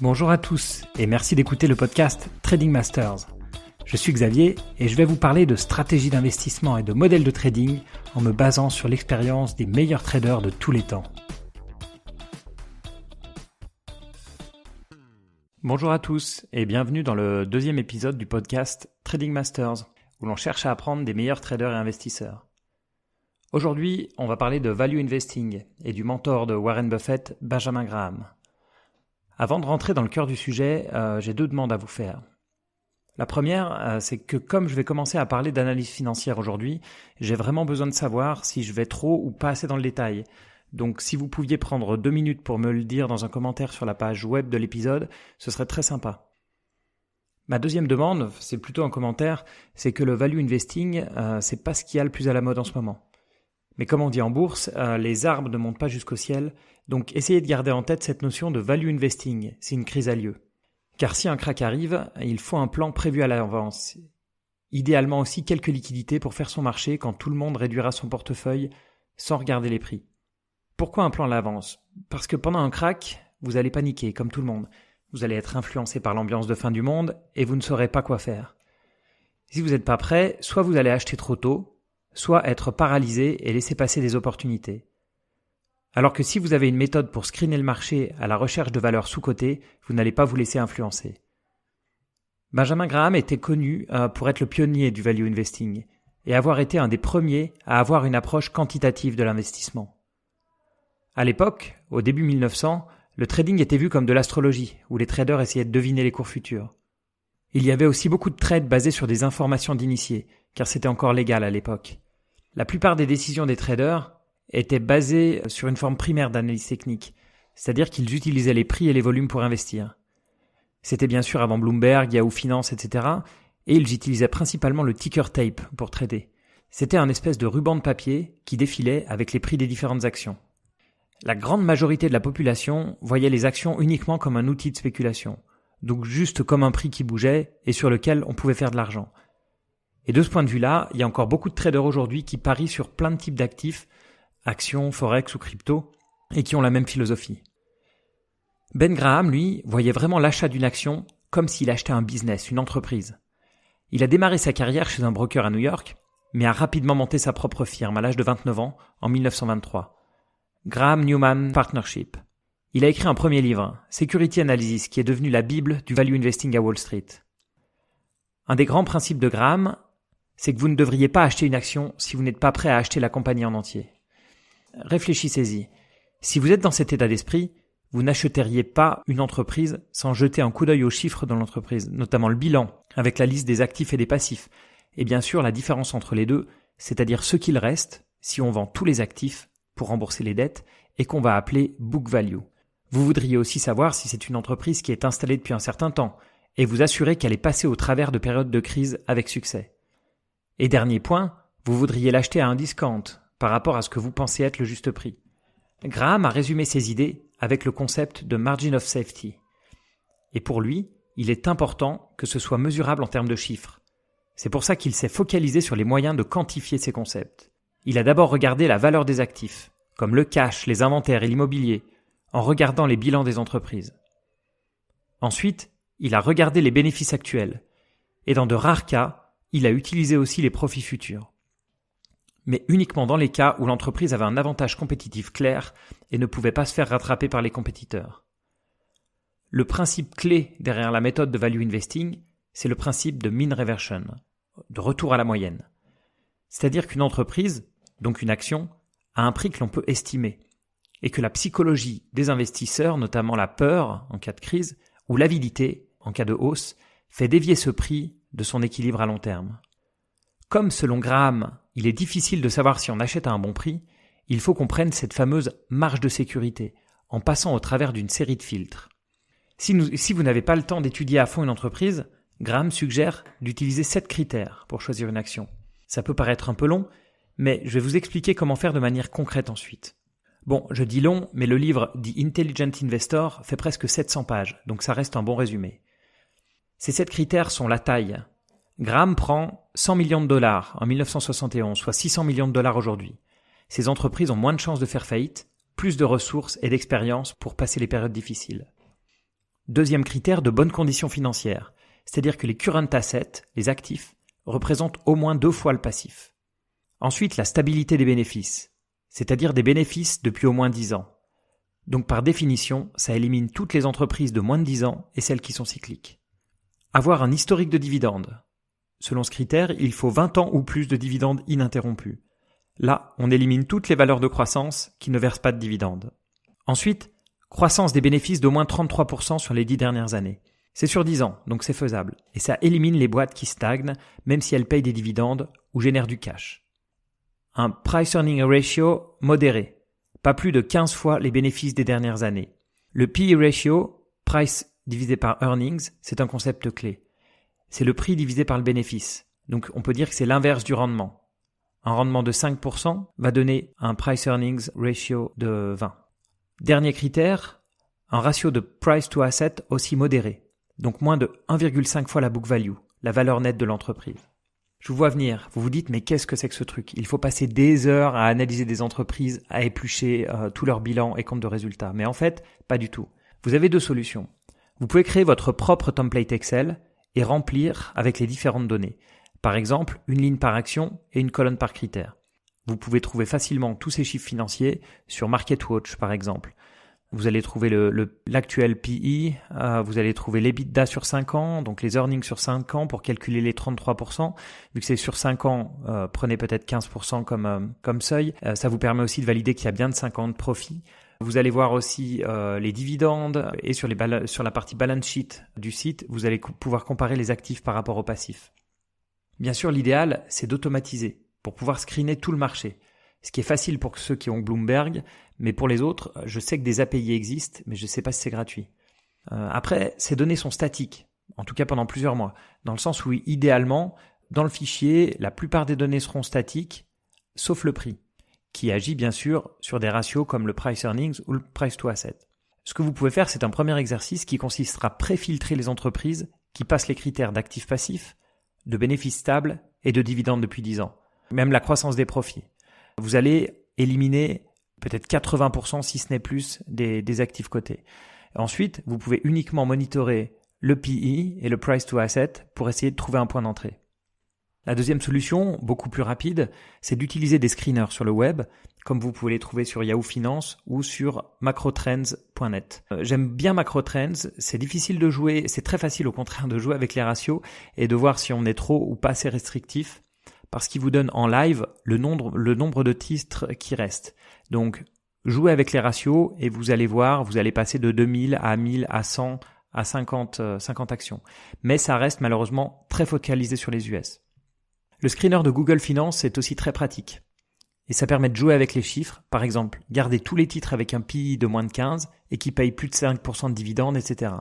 Bonjour à tous et merci d'écouter le podcast Trading Masters. Je suis Xavier et je vais vous parler de stratégie d'investissement et de modèles de trading en me basant sur l'expérience des meilleurs traders de tous les temps. Bonjour à tous et bienvenue dans le deuxième épisode du podcast Trading Masters où l'on cherche à apprendre des meilleurs traders et investisseurs. Aujourd'hui, on va parler de value investing et du mentor de Warren Buffett, Benjamin Graham. Avant de rentrer dans le cœur du sujet, j'ai deux demandes à vous faire. La première, c'est que comme je vais commencer à parler d'analyse financière aujourd'hui, j'ai vraiment besoin de savoir si je vais trop ou pas assez dans le détail. Donc si vous pouviez prendre 2 minutes pour me le dire dans un commentaire sur la page web de l'épisode, ce serait très sympa. Ma deuxième demande, c'est plutôt un commentaire, c'est que le value investing, c'est pas ce qu'il y a le plus à la mode en ce moment. Mais comme on dit en bourse, les arbres ne montent pas jusqu'au ciel, donc essayez de garder en tête cette notion de value investing si une crise a lieu. Car si un crack arrive, il faut un plan prévu à l'avance. Idéalement aussi quelques liquidités pour faire son marché quand tout le monde réduira son portefeuille sans regarder les prix. Pourquoi un plan à l'avance ? Parce que pendant un crack, vous allez paniquer comme tout le monde. Vous allez être influencé par l'ambiance de fin du monde et vous ne saurez pas quoi faire. Si vous n'êtes pas prêt, soit vous allez acheter trop tôt, soit être paralysé et laisser passer des opportunités. Alors que si vous avez une méthode pour screener le marché à la recherche de valeurs sous-cotées, vous n'allez pas vous laisser influencer. Benjamin Graham était connu pour être le pionnier du value investing et avoir été un des premiers à avoir une approche quantitative de l'investissement. À l'époque, au début 1900, le trading était vu comme de l'astrologie, où les traders essayaient de deviner les cours futurs. Il y avait aussi beaucoup de trades basés sur des informations d'initiés, car c'était encore légal à l'époque. La plupart des décisions des traders étaient basées sur une forme primaire d'analyse technique, c'est-à-dire qu'ils utilisaient les prix et les volumes pour investir. C'était bien sûr avant Bloomberg, Yahoo Finance, etc. et ils utilisaient principalement le ticker tape pour trader. C'était un espèce de ruban de papier qui défilait avec les prix des différentes actions. La grande majorité de la population voyait les actions uniquement comme un outil de spéculation, donc juste comme un prix qui bougeait et sur lequel on pouvait faire de l'argent. Et de ce point de vue-là, il y a encore beaucoup de traders aujourd'hui qui parient sur plein de types d'actifs, actions, forex ou crypto, et qui ont la même philosophie. Ben Graham, lui, voyait vraiment l'achat d'une action comme s'il achetait un business, une entreprise. Il a démarré sa carrière chez un broker à New York, mais a rapidement monté sa propre firme à l'âge de 29 ans, en 1923. Graham Newman Partnership. Il a écrit un premier livre, Security Analysis, qui est devenu la bible du value investing à Wall Street. Un des grands principes de Graham, c'est que vous ne devriez pas acheter une action si vous n'êtes pas prêt à acheter la compagnie en entier. Réfléchissez-y. Si vous êtes dans cet état d'esprit, vous n'achèteriez pas une entreprise sans jeter un coup d'œil aux chiffres de l'entreprise, notamment le bilan, avec la liste des actifs et des passifs. Et bien sûr, la différence entre les deux, c'est-à-dire ce qu'il reste si on vend tous les actifs pour rembourser les dettes et qu'on va appeler book value. Vous voudriez aussi savoir si c'est une entreprise qui est installée depuis un certain temps et vous assurer qu'elle est passée au travers de périodes de crise avec succès. Et dernier point, vous voudriez l'acheter à un discount par rapport à ce que vous pensez être le juste prix. Graham a résumé ses idées avec le concept de margin of safety. Et pour lui, il est important que ce soit mesurable en termes de chiffres. C'est pour ça qu'il s'est focalisé sur les moyens de quantifier ces concepts. Il a d'abord regardé la valeur des actifs, comme le cash, les inventaires et l'immobilier, en regardant les bilans des entreprises. Ensuite, il a regardé les bénéfices actuels. Et dans de rares cas, il a utilisé aussi les profits futurs. Mais uniquement dans les cas où l'entreprise avait un avantage compétitif clair et ne pouvait pas se faire rattraper par les compétiteurs. Le principe clé derrière la méthode de value investing, c'est le principe de mean reversion, de retour à la moyenne. C'est-à-dire qu'une entreprise, donc une action, a un prix que l'on peut estimer et que la psychologie des investisseurs, notamment la peur en cas de crise ou l'avidité en cas de hausse, fait dévier ce prix de son équilibre à long terme. Comme selon Graham, il est difficile de savoir si on achète à un bon prix, il faut qu'on prenne cette fameuse marge de sécurité en passant au travers d'une série de filtres. Si vous n'avez pas le temps d'étudier à fond une entreprise, Graham suggère d'utiliser 7 critères pour choisir une action. Ça peut paraître un peu long, mais je vais vous expliquer comment faire de manière concrète ensuite. Bon, je dis long, mais le livre The Intelligent Investor fait presque 700 pages, donc ça reste un bon résumé. Ces 7 critères sont la taille. Graham prend 100 millions de dollars en 1971, soit 600 millions de dollars aujourd'hui. Ces entreprises ont moins de chances de faire faillite, plus de ressources et d'expérience pour passer les périodes difficiles. Deuxième critère, de bonnes conditions financières. C'est-à-dire que les current assets, les actifs, représentent au moins 2 fois le passif. Ensuite, la stabilité des bénéfices, c'est-à-dire des bénéfices depuis au moins 10 ans. Donc par définition, ça élimine toutes les entreprises de moins de 10 ans et celles qui sont cycliques. Avoir un historique de dividendes. Selon ce critère, il faut 20 ans ou plus de dividendes ininterrompus. Là, on élimine toutes les valeurs de croissance qui ne versent pas de dividendes. Ensuite, croissance des bénéfices d'au moins 33% sur les 10 dernières années. C'est sur 10 ans, donc c'est faisable. Et ça élimine les boîtes qui stagnent, même si elles payent des dividendes ou génèrent du cash. Un price-earning ratio modéré. Pas plus de 15 fois les bénéfices des dernières années. Le PE ratio, price divisé par earnings, c'est un concept clé. C'est le prix divisé par le bénéfice. Donc on peut dire que c'est l'inverse du rendement. Un rendement de 5% va donner un price-earnings ratio de 20. Dernier critère, un ratio de price to asset aussi modéré. Donc moins de 1,5 fois la book value, la valeur nette de l'entreprise. Je vous vois venir, vous vous dites mais qu'est-ce que c'est que ce truc ? Il faut passer des heures à analyser des entreprises, à éplucher tout leur bilan et compte de résultats. Mais en fait, pas du tout. Vous avez 2 solutions. Vous pouvez créer votre propre template Excel et remplir avec les différentes données. Par exemple, une ligne par action et une colonne par critère. Vous pouvez trouver facilement tous ces chiffres financiers sur MarketWatch par exemple. Vous allez trouver l'actuel PE, vous allez trouver l'EBITDA sur 5 ans, donc les earnings sur 5 ans pour calculer les 33%. Vu que c'est sur 5 ans, prenez peut-être 15% comme seuil. Ça vous permet aussi de valider qu'il y a bien de 5 ans de profit. Vous allez voir aussi les dividendes et sur la partie balance sheet du site, vous allez pouvoir comparer les actifs par rapport au passif. Bien sûr, l'idéal, c'est d'automatiser pour pouvoir screener tout le marché. Ce qui est facile pour ceux qui ont Bloomberg, mais pour les autres, je sais que des API existent, mais je ne sais pas si c'est gratuit. Après, ces données sont statiques, en tout cas pendant plusieurs mois, dans le sens où idéalement, dans le fichier, la plupart des données seront statiques, sauf le prix, qui agit bien sûr sur des ratios comme le price earnings ou le price to asset. Ce que vous pouvez faire, c'est un premier exercice qui consistera à préfiltrer les entreprises qui passent les critères d'actifs passifs, de bénéfices stables et de dividendes depuis 10 ans, même la croissance des profits. Vous allez éliminer peut-être 80% si ce n'est plus des actifs cotés. Ensuite, vous pouvez uniquement monitorer le PE et le price to asset pour essayer de trouver un point d'entrée. La deuxième solution, beaucoup plus rapide, c'est d'utiliser des screeners sur le web, comme vous pouvez les trouver sur Yahoo Finance ou sur macrotrends.net. J'aime bien Macrotrends, c'est difficile de jouer, c'est très facile au contraire de jouer avec les ratios et de voir si on est trop ou pas assez restrictif, parce qu'il vous donne en live le nombre de titres qui restent. Donc, jouez avec les ratios et vous allez voir, vous allez passer de 2000 à 1000 à 100 à 50 actions. Mais ça reste malheureusement très focalisé sur les US. Le screener de Google Finance est aussi très pratique. Et ça permet de jouer avec les chiffres. Par exemple, garder tous les titres avec un PI de moins de 15 et qui payent plus de 5% de dividendes, etc.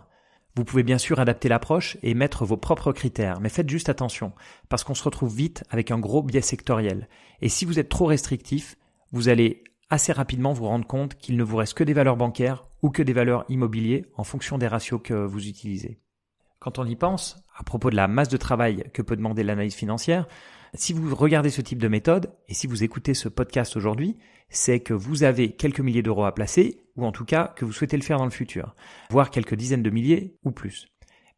Vous pouvez bien sûr adapter l'approche et mettre vos propres critères, mais faites juste attention, parce qu'on se retrouve vite avec un gros biais sectoriel. Et si vous êtes trop restrictif, vous allez assez rapidement vous rendre compte qu'il ne vous reste que des valeurs bancaires ou que des valeurs immobilières en fonction des ratios que vous utilisez. Quand on y pense, à propos de la masse de travail que peut demander l'analyse financière, si vous regardez ce type de méthode et si vous écoutez ce podcast aujourd'hui, c'est que vous avez quelques milliers d'euros à placer ou en tout cas que vous souhaitez le faire dans le futur, voire quelques dizaines de milliers ou plus.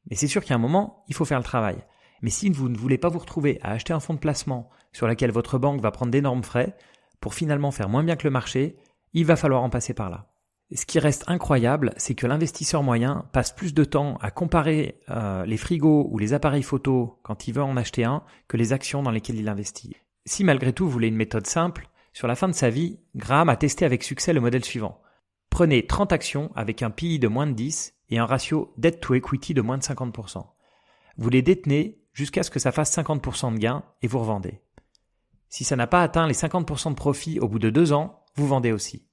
Mais c'est sûr qu'il y a un moment, il faut faire le travail. Mais si vous ne voulez pas vous retrouver à acheter un fonds de placement sur lequel votre banque va prendre d'énormes frais pour finalement faire moins bien que le marché, il va falloir en passer par là. Ce qui reste incroyable, c'est que l'investisseur moyen passe plus de temps à comparer les frigos ou les appareils photo quand il veut en acheter un que les actions dans lesquelles il investit. Si malgré tout vous voulez une méthode simple, sur la fin de sa vie, Graham a testé avec succès le modèle suivant. Prenez 30 actions avec un PI de moins de 10 et un ratio debt to equity de moins de 50%. Vous les détenez jusqu'à ce que ça fasse 50% de gain et vous revendez. Si ça n'a pas atteint les 50% de profit au bout de 2 ans, vous vendez aussi.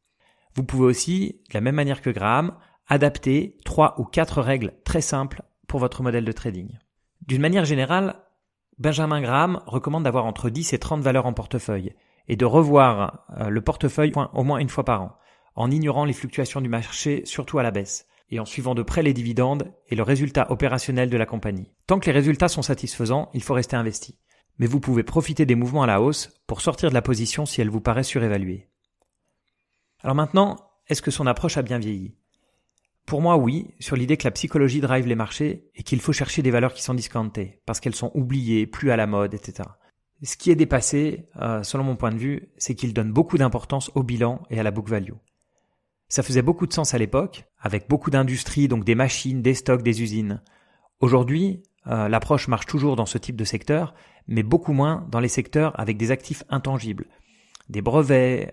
Vous pouvez aussi, de la même manière que Graham, adapter 3 ou 4 règles très simples pour votre modèle de trading. D'une manière générale, Benjamin Graham recommande d'avoir entre 10 et 30 valeurs en portefeuille et de revoir le portefeuille au moins une fois par an, en ignorant les fluctuations du marché, surtout à la baisse, et en suivant de près les dividendes et le résultat opérationnel de la compagnie. Tant que les résultats sont satisfaisants, il faut rester investi. Mais vous pouvez profiter des mouvements à la hausse pour sortir de la position si elle vous paraît surévaluée. Alors maintenant, est-ce que son approche a bien vieilli ? Pour moi, oui, sur l'idée que la psychologie drive les marchés et qu'il faut chercher des valeurs qui sont discountées, parce qu'elles sont oubliées, plus à la mode, etc. Ce qui est dépassé, selon mon point de vue, c'est qu'il donne beaucoup d'importance au bilan et à la book value. Ça faisait beaucoup de sens à l'époque, avec beaucoup d'industries, donc des machines, des stocks, des usines. Aujourd'hui, l'approche marche toujours dans ce type de secteur, mais beaucoup moins dans les secteurs avec des actifs intangibles. Des brevets,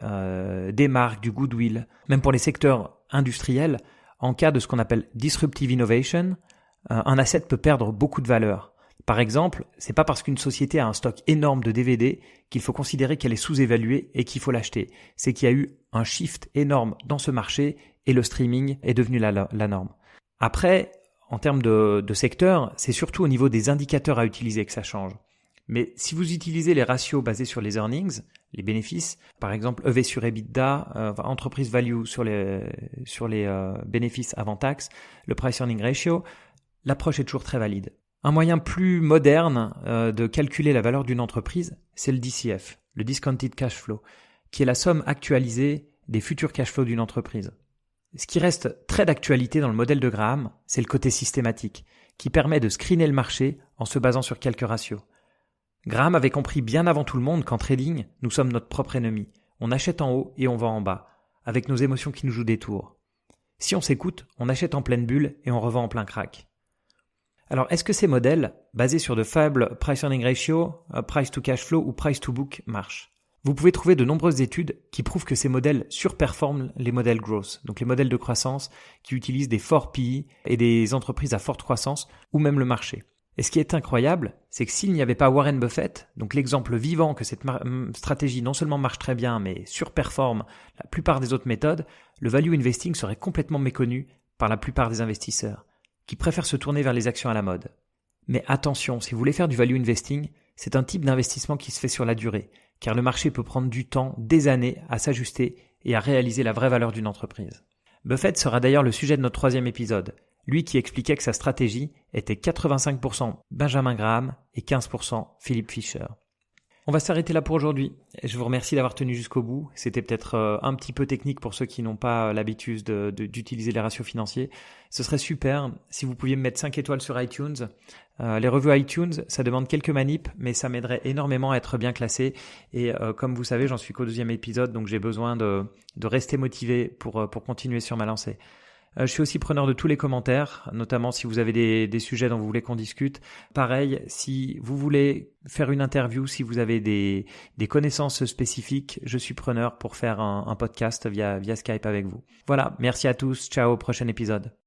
des marques, du goodwill. Même pour les secteurs industriels, en cas de ce qu'on appelle disruptive innovation, un asset peut perdre beaucoup de valeur. Par exemple, c'est pas parce qu'une société a un stock énorme de DVD qu'il faut considérer qu'elle est sous-évaluée et qu'il faut l'acheter. C'est qu'il y a eu un shift énorme dans ce marché et le streaming est devenu la norme. Après, en termes de secteur, c'est surtout au niveau des indicateurs à utiliser que ça change. Mais si vous utilisez les ratios basés sur les earnings, les bénéfices, par exemple EV sur EBITDA, entreprise value sur les bénéfices avant taxe, le price earning ratio, l'approche est toujours très valide. Un moyen plus moderne de calculer la valeur d'une entreprise, c'est le DCF, le discounted cash flow, qui est la somme actualisée des futurs cash flows d'une entreprise. Ce qui reste très d'actualité dans le modèle de Graham, c'est le côté systématique, qui permet de screener le marché en se basant sur quelques ratios. Graham avait compris bien avant tout le monde qu'en trading, nous sommes notre propre ennemi. On achète en haut et on vend en bas, avec nos émotions qui nous jouent des tours. Si on s'écoute, on achète en pleine bulle et on revend en plein crack. Alors, est-ce que ces modèles, basés sur de faibles price-earning ratio, price-to-cash-flow ou price-to-book, marchent ? Vous pouvez trouver de nombreuses études qui prouvent que ces modèles surperforment les modèles growth, donc les modèles de croissance qui utilisent des forts PI et des entreprises à forte croissance, ou même le marché. Et ce qui est incroyable, c'est que s'il n'y avait pas Warren Buffett, donc l'exemple vivant que cette stratégie non seulement marche très bien, mais surperforme la plupart des autres méthodes, le value investing serait complètement méconnu par la plupart des investisseurs, qui préfèrent se tourner vers les actions à la mode. Mais attention, si vous voulez faire du value investing, c'est un type d'investissement qui se fait sur la durée, car le marché peut prendre du temps, des années, à s'ajuster et à réaliser la vraie valeur d'une entreprise. Buffett sera d'ailleurs le sujet de notre 3e épisode, lui qui expliquait que sa stratégie était 85% Benjamin Graham et 15% Philip Fisher. On va s'arrêter là pour aujourd'hui. Je vous remercie d'avoir tenu jusqu'au bout. C'était peut-être un petit peu technique pour ceux qui n'ont pas l'habitude d'utiliser les ratios financiers. Ce serait super si vous pouviez me mettre 5 étoiles sur iTunes. Les revues iTunes, ça demande quelques manips, mais ça m'aiderait énormément à être bien classé. Et comme vous savez, j'en suis qu'au 2e épisode, donc j'ai besoin de rester motivé pour continuer sur ma lancée. Je suis aussi preneur de tous les commentaires, notamment si vous avez des sujets dont vous voulez qu'on discute. Pareil, si vous voulez faire une interview, si vous avez des connaissances spécifiques, je suis preneur pour faire un podcast via Skype avec vous. Voilà, merci à tous, ciao, au prochain épisode.